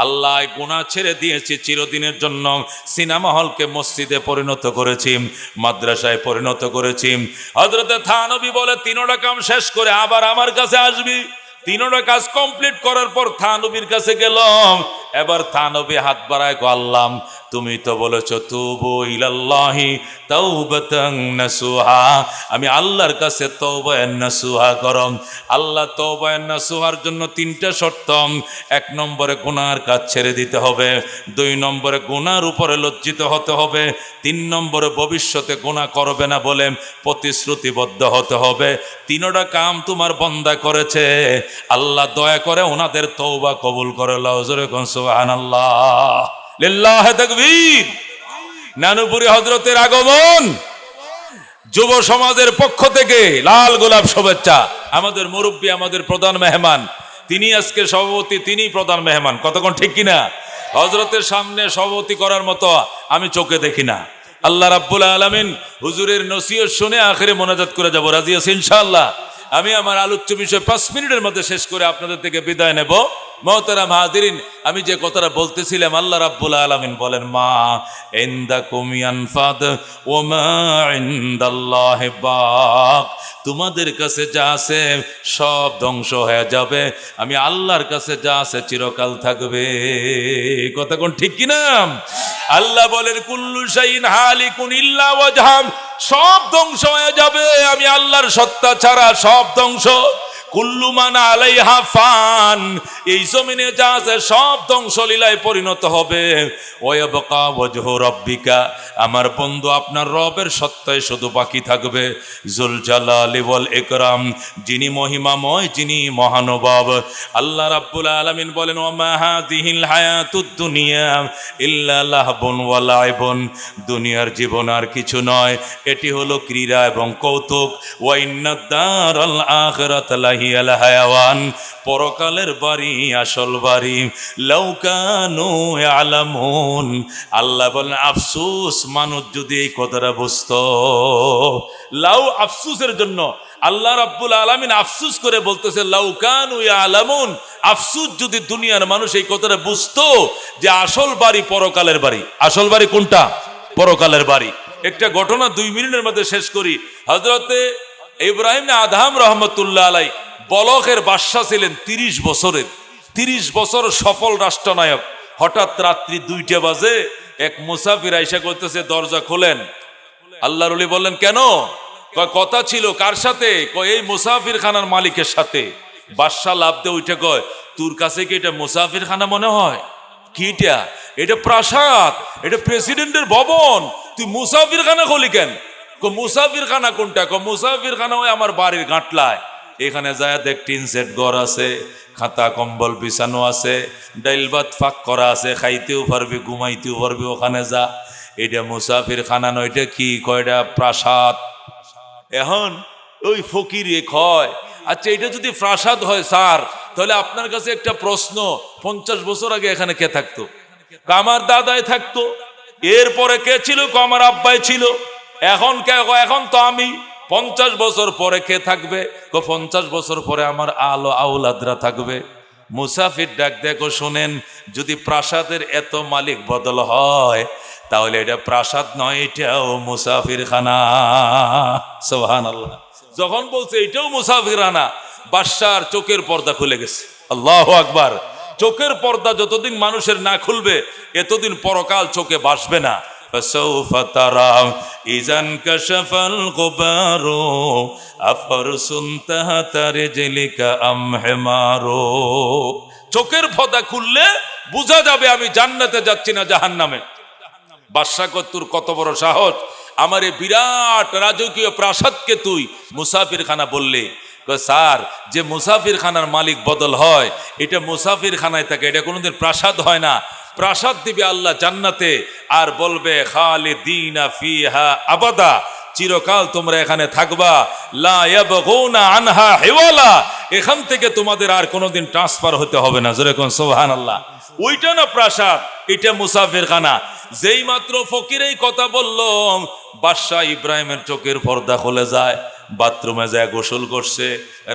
আল্লাহ গুনাহ ছেড়ে দিয়েছি চিরদিনের জন্য। সিনেমা হলকে মসজিদে পরিণত করেছি, মাদ্রাসায় পরিণত করেছি। হযরতে থানবী বলে 3টা কাম শেষ করে আবার আমার কাছে আসবি। 3টা কাজ কমপ্লিট করার পর থানবীর কাছে গেলাম। এবার থানবী হাত বাড়ায়, আল্লাহ তুমি তো বলেছো তুবু ইলাল্লাহি তাওবাতান নাসুহা, আমি আল্লাহর কাছে তওবা নাসুহা করম। আল্লাহ তওবা নাসুহার জন্য 3টা শর্ত। 1 নম্বরে গুনাহর কাজ ছেড়ে দিতে হবে, 2 নম্বরে গুনাহর উপরে লজ্জিত হতে হবে, 3 নম্বরে ভবিষ্যতে গুনাহ করবে না বলে প্রতিশ্রুতিবদ্ধ হতে হবে। 3টা কাম তোমার বান্দা করেছে, আল্লাহ দয়া করে ওনাদের তওবা কবুল করে লও। জোরে কোন সুবহানাল্লাহ, লিল্লাহি তাকবীর। নানুপুরি হযরতের আগমন, যুব সমাজের পক্ষ থেকে লাল গোলাপ শুভেচ্ছা। আমাদের মুরব্বী, আমাদের প্রধান মেহমান, তিনি আজকে সভাপতি, তিনি প্রধান মেহমান। কতক্ষণ ঠিক কিনা? হযরতের সামনে সভাপতি করার মতো আমি চোখে দেখি না। আল্লাহ রাব্বুল আলামিন হুজুরের নসিহত শুনে আখিরে মোনাজাত করে যাব। রাজি আছি ইনশাআল্লাহ? আমি আমার আলোচ্য বিষয় 5 মিনিটের মধ্যে শেষ করে আপনাদের থেকে বিদায় নেব। মুহতারাম হাজিরিন, আমি যে কথাটা বলতেছিলাম, আল্লাহ রাব্বুল আলামিন বলেন, মা ইনদাকুম ইয়ানফাদ ওয়া মা ইনদাল্লাহি বাক। তোমাদের কাছে যা আছে সব ধ্বংস হয়ে যাবে, আমি আল্লাহর কাছে যা আছে চিরকাল থাকবে। কথা কোন ঠিক কিনা? আল্লাহ বলেন, কুল্লু শাইইন হালিকুন ইল্লা ওয়াজহাম, সব ধ্বংস হয়ে যাবে, আমি আল্লাহর সত্তা ছাড়া সব ধ্বংস। কুল্লু মান আলাইহা ফান, এই জমিনে যা আছে সব ধ্বংসলীলায় পরিণত হবে। ওয়ায়াবকা ওয়াজহু রাব্বিকা, আমার বন্ধু আপনার রবের সত্তায় শুধু বাকি থাকবে। জুল জালালি ওয়াল ইকরাম, যিনি মহিমাময়, যিনি মহানুভব। আল্লাহ রাব্বুল আলামিন বলেন, ওয়া মা হাযিহিল হায়াতুদ দুনিয়া ইল্লা লাহবুন ওয়া লাইবুন, দুনিয়ার জীবন আর কিছু নয়, এটি হলো ক্রীড়া এবং কৌতুক। ওয়া ইন্নাদ দারাল আখিরাতা লাহিয়াল হায়াওয়ান, পরকালের বাড়ি আসল বাড়ি। লাউ কানু ইয়ালামুন, আল্লাহ বলেন আফসোস মানুষ যদি এই কথাটা বুঝতো। লাউ, আফসোসের জন্য আল্লাহ রাব্বুল আলামিন আফসোস করে বলতেছে, লাউ কানু ইয়ালামুন, আফসোস যদি দুনিয়ার মানুষ এই কথাটা বুঝতো যে আসল বাড়ি পরকালের বাড়ি। আসল বাড়ি কোনটা? পরকালের বাড়ি। একটা ঘটনা 2 মিনিটের মধ্যে শেষ করি। হযরতে ইব্রাহিম আদহাম রহমতুল্লাহ আলাই বলখের বাদশা ছিলেন 30 বছরের। 30 বছর সফল রাষ্ট্রনায়ক। হঠাৎ রাত্রি 2টা বাজে এক মুসাফির আইসা করতেছে, দরজা খোলেন। আল্লাহর ওলি বললেন, কেন? কথা ছিল। কার সাথে? এই মুসাফির খানার মালিকের সাথে। বাদশা লাভ দিয়ে উঠে কয়, তোর কাছে কি এটা মুসাফির খানা মনে হয়? কি এটা? এটা প্রাসাদ, এটা প্রেসিডেন্টের ভবন, তুই মুসাফির খানা খোলি কেন? মুসাফির খানা কোনটা? মুসাফির খানা ওই আমার বাড়ির গাঁটলায়। এখানে যায় দেখ, টিন সেট ঘর আছে, খাতা কম্বল বিছানো আছে, ডাইল ভাত ফাঁক করা আছে, খাইতেও পারবি ঘুমাইতেও পারবি, ওখানে যা। এটা মুসাফির খানা নয়, এটা কি? কয়টা প্রাসাদ। এখন ওই ফকির কয়, আচ্ছা এটা যদি প্রাসাদ হয় স্যার, তাহলে আপনার কাছে একটা প্রশ্ন, 50 বছর আগে এখানে কে থাকতো? আমার দাদাই থাকতো। এরপরে কে ছিল? আমার আব্বাই ছিল। এখন কে? এখন তো আমি। 50 বছর পরে কে থাকবে? 50 বছর পরে আমার আলো আউলাদরা থাকবে। মুসাফির ডাক দেখো, শোনেন, যদি প্রাসাদের এত মালিক বদল হয় তাহলে এটা প্রাসাদ নয়, এটাও মুসাফির খানা। সুবহানাল্লাহ। যখন বলছে এটাও মুসাফির খানা, বাদশার চোখের পর্দা খুলে গেছে। আল্লাহু আকবার। চোখের পর্দা যতদিন মানুষের না খুলবে এতদিন পরকাল চোখে ভাসবে না। فسوف ترى إذا انكشف الغبار أفرس تحت رجلك أم حمار। চোখের পর্দা খুললে বোঝা যাবে আমি জান্নাতে যাচ্ছি না জাহান্নামে। বাদশা কত্তুর কত বড় সাহস, আমার এই বিরাট রাজকীয় প্রাসাদকে তুই মুসাফিরখানা বললে। স্যার, যে মুসাফিরখানার মালিক বদল হয় এটা মুসাফিরখানায় থাকে, এটা কোনোদিন প্রাসাদ হয় না। প্রাসাদ দিবে আল্লাহ জান্নাতে, আর বলবে খালিদিনা ফিহা আবাদা, চিরকাল তোমরা এখানে থাকবা, লা ইয়াবগুনা আনহা হিওয়ালা, এখান থেকে তোমাদের আর কোনোদিন ট্রান্সফার হতে হবে না। জোরে কোন সুবহানাল্লাহ। ওইটা না প্রাসাদ, এটা মুসাফিরখানা। যেই মাত্র ফকির এই কথা বলল, বাদশাহ ইব্রাহিমের চোখের পর্দা খুলে যায়, বাথরুমে যায় গোসল করছে,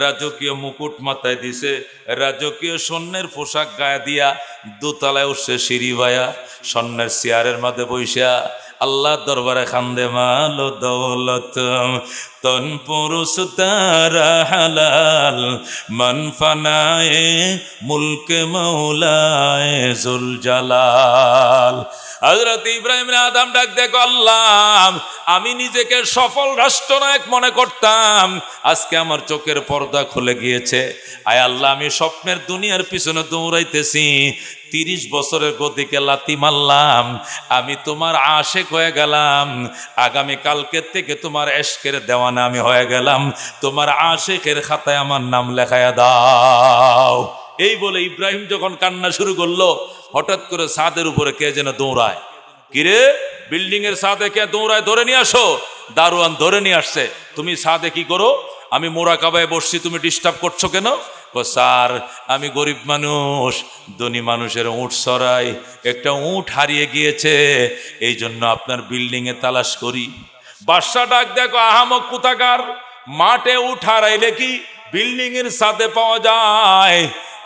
রাজকীয় মুকুট মাথায় দিছে, রাজকীয় স্বর্ণের পোশাক গায়ে দিয়া দোতলায় উঠছে সিঁড়ি ভাইয়া, স্বর্ণের চেয়ারের মধ্যে বইসা আল্লাহ দরবারে খান্দে মালো দৌলত তন পুরুষ তারা হালাল মন ফানায়ে মুলকে মৌলায়ে জুল জালাল। হযরত ইব্রাহিম আদম ডাক দেখো, আল্লাহ আমি নিজেকে সফল রাষ্ট্রনায়ক মনে করতাম, আজকে আমার চোখের পর্দা খুলে গিয়েছে। আয় আল্লাহ, আমি স্বপ্নের দুনিয়ার পিছনে দৌড়াইতেছি, 30 বছরের গতিকে লাথি মারলাম, আমি তোমার আশেক হয়ে গেলাম, আগামী কালকের থেকে তোমার এশকের দেওয়ানা আমি হয়ে গেলাম, তোমার আশেকের খাতায় আমার নাম লেখায়া দাও। এই বলে ইব্রাহিম যখন কান্না শুরু করলো, হঠাৎ করে ছাদের উপরে কে যেন দৌড়ায়। কিরে, বিল্ডিং এর ছাদে কে দৌড়ায়? ধরে নিয়ে আসো। দারোয়ান ধরে নিয়ে আসছে। তুমি ছাদে কি করো? আমি মোরাকাবায় বসছি, তুমি ডিস্টার্ব করছো কেন? স্যার, আমি গরিব মানুষ, ধনী মানুষের উট সরাই, একটা উট হারিয়ে গিয়েছে, এই জন্য আপনার বিল্ডিং এ তালাশ করি। বাদশা ডাক দেখো, আহামক কোথাকার, মাঠে উট হারাইলে কি বিল্ডিং এর ছাদে পাওয়া যায়?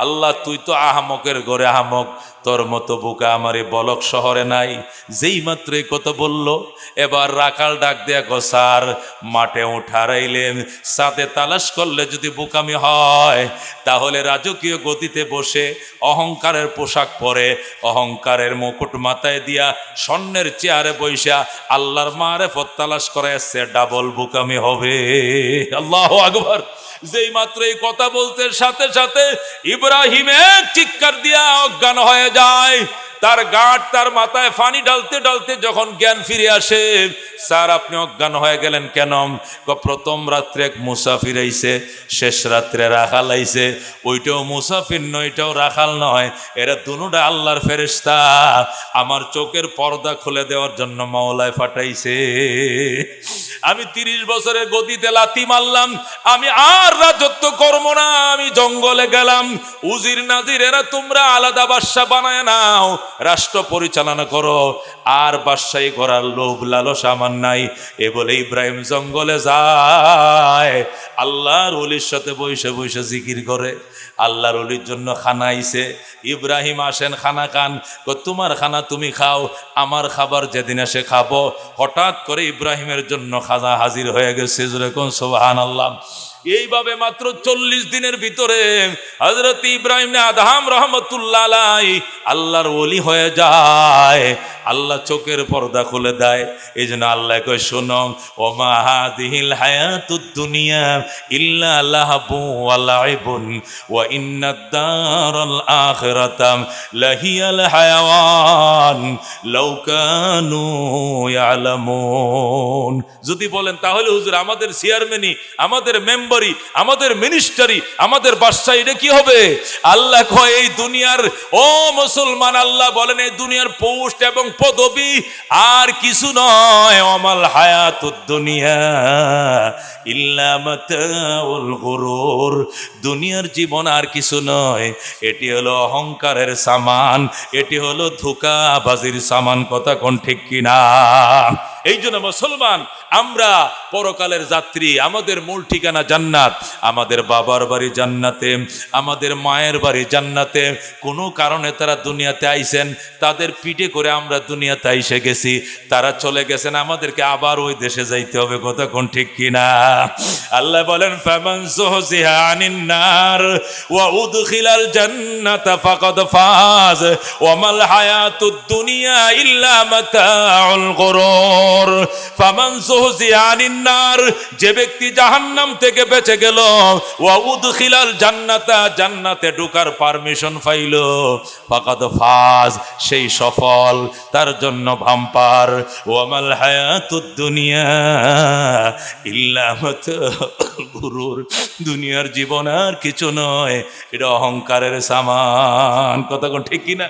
আল্লাহ, তুই তো আহামকের ঘরে আহামক, তোর মতো বোকা আমার এই বলক শহরে নাই। যেই মাত্র এই কথা বললো, এবার রাখাল ডাক দেখো, স্যার মাঠে উঠ হারাইলেন, সাথে তালাশ করলে যদি বোকামি হয়, তাহলে রাজকীয় গতিতে বসে অহংকারের পোশাক পরে, অহংকারের মুকুট মাথায় দিয়া, স্বর্ণের চেয়ারে বৈশা আল্লাহর মারেফত তালাশ করে এসছে, ডাবল বোকামি হবে। আল্লাহু আকবার। যেই মাত্র এই কথা বলতে সাথে সাথে ইব্রাহিম এক চিৎকার দিয়া অজ্ঞান হয়ে যায়। তার গাঁট, তার মাথায় পানি ঢালতে ঢালতে যখন জ্ঞান ফিরে আসে, স্যার আপনি অজ্ঞান হয়ে গেলেন কেন? প্রথম রাত্রে এক মুসাফির আইছে, শেষ রাত্রে রাখাল আইছে। ওইটাও মুসাফির নয়, এটাও রাখাল নয়, এরা দুনুটা আল্লাহর ফেরেশতা। আমার চোখের পর্দা খুলে দেওয়ার জন্য মাওলায় পাঠাইছে। আমি 30 বছরের গতিতে লাথি মারলাম, আমি আর রাজত্ব করব না, আমি জঙ্গলে গেলাম। উজির নাজির এরা তোমরা আলাদা বাদশা বানায় নাও, রাষ্ট্র পরিচালনা করো, আর বাদশাহী করার লোভ লালস আমার নাই। এ বলে ইব্রাহিম জঙ্গলে যায়, আল্লাহর ওলির সাথে বসে বসে জিকির করে। আল্লাহর ওলির জন্য খানা আইছে। ইব্রাহিম আসেন, খানা খান। তোমার খানা তুমি খাও, আমার খাবার যেদিন এসে খাবো। হঠাৎ করে ইব্রাহিমের জন্য খাজা হাজির হয়ে গেছে। যেরকম সুবহানাল্লাহ। এইভাবে মাত্র 40 দিনের ভিতরে হযরত ইব্রাহিম আদহাম রহমতুল্লাহ আলাইহি আল্লাহর ওলি হয়ে যায়। আল্লাহ চোখের পর্দা খুলে দেয়। এই জন্য আল্লাহ কয়, শোনো, ওমা হাযিহিল হায়াতুদ দুনিয়া ইল্লা লাহবু ওয়া লাইবুন ওয়া ইন্নাদ দারাল আখিরাতা লাহিয়াল হায়াওয়ান লাউ কানু ইয়ালামুন। যদি বলেন তাহলে হুজুর আমাদের চেয়ারম্যানই, আমাদের মেম্বারই, আমাদের মিনিস্টারি, আমাদের বাদশা, এটা কি হবে? আল্লাহ কয়, এই দুনিয়ার, ও মুসলমান, আল্লাহ বলেন এই দুনিয়ার পোস্ট এবং পদবি আর কিছু নয়। ওমাল হায়াতুদ দুনিয়া ইল্লা মাতাউল গুরুর। দুনিয়ার জীবন আর কিছু নয়, এটি হলো অহংকারের সামান, এটি হলো ধোঁকাবাজির সামান। কথা কোন ঠিক কিনা? এই জন্য মুসলমান আমরা পরকালের যাত্রী, আমাদের মূল ঠিকানা জান্নাত। আমাদের বাবার বাড়ি জান্নাতে, আমাদের মায়ের বাড়ি জান্নাতে। কোনো কারণে তারা দুনিয়াতে আইছেন, তাদের পিঠে করে আমরা দুনিয়াতে আইসে গেছি, তারা চলে গেছেন, আমাদেরকে আবার ওই দেশে যাইতে হবে। কথা কোন ঠিক কিনা? আল্লাহ বলেন ফামান যুহজিহা আনিন নার ওয়া উদখিলাল জান্নাতা ফাকাদ ফাজ ওয়া মাল হায়াতুদ দুনিয়া ইল্লা মাতাউল গুরুর। ফামান যুহজিহা আনিন নার, যে ব্যক্তি জাহান্নাম থেকে বেঁচে গেল, ওয়া উদখিলাল জান্নাতা, জান্নাতে ঢোকার পারমিশন পাইল, ফাকাদ ফাজ, সেই সফল, তার জন্য ভাম্পার। ওয়া মাল হায়াতুদ দুনিয়া ইল্লা মাতাউল গুরুর। দুনিয়ার জীবন আর কিছু নয়, এটা অহংকারের সামান। কথা কোন ঠিক কিনা?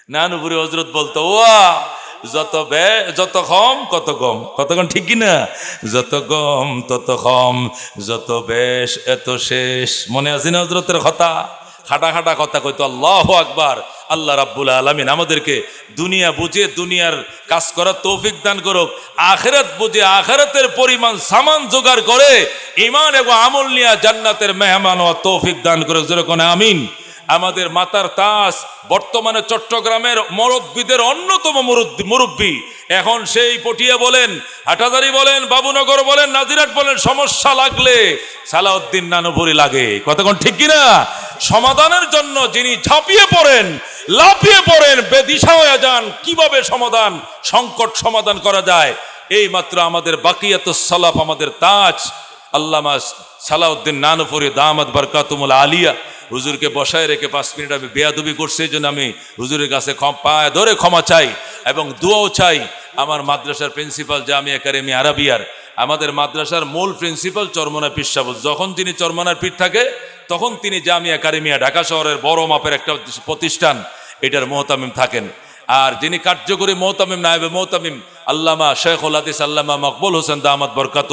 নানুপুরি হযরত বলতো, ওয়া যত কম কত কম। কতক্ষণ ঠিক কিনা? যত কম তত কম, যত বেশ এত শেষ। মনে আছে না হযরতের কথা? খাটা খাটা কথা কইতো। আল্লাহু আকবার। আল্লাহ রাব্বুল আলামিন আমাদেরকে দুনিয়া বুঝে দুনিয়ার কাজ করার তৌফিক দান করুক, আখিরাত বুঝে আখিরাতের পরিমাণ সামান জোগাড় করে ঈমান এবং আমল নিয়ে জান্নাতের মেহমান হওয়ার তৌফিক দান করুক। যেরকম আমিন। আমাদের মাতার তাস বর্তমানে চট্টগ্রামের মুরব্বীদের অন্যতম মুরব্বী। এখন সেই পটিয়া বলেন, হাটাজারি বলেন, বাবুনগর বলেন, নাজিরাট বলেন, সমস্যা লাগলে সালাউদ্দিন নানুপুরি লাগে। কতক্ষণ ঠিক কিনা? সমাধানের জন্য যিনি ঝাঁপিয়ে পড়েন, লাফিয়ে পড়েন, বেদিশা হয়ে যান, কিভাবে সংকট সমাধান করা যায়। এই মাত্র আমাদের বাকিয়াতুস সালাফ, আমাদের তাজ আল্লামা সালাউদ্দিন নানুপুরি দামাত বারকাতুমুল আলিয়া, হুজুরকে বসায় রেখে 5 মিনিট আমি বেয়াদবি করছি। এই জন্য আমি হুজুরের কাছে পায়ে ধরে ক্ষমা চাই এবং দোয়াও চাই। আমার মাদ্রাসার প্রিন্সিপাল জামিয়া একাডেমি আরাবিয়ার, আমাদের মাদ্রাসার মূল প্রিন্সিপাল চরমনায় পীর সাহেব, যখন তিনি চরমনার পীর থাকে তখন তিনি জামিয়া একাডেমিয়া, ঢাকা শহরের বড় মাপের একটা প্রতিষ্ঠান, এটার মুহতামিম থাকেন। আর যিনি কার্যকরী মুহতামিম, নায়েবে মুহতামিম আল্লামা শেখুল হাদিস আল্লামা মকবুল হোসেন দামাত বরকাতুহু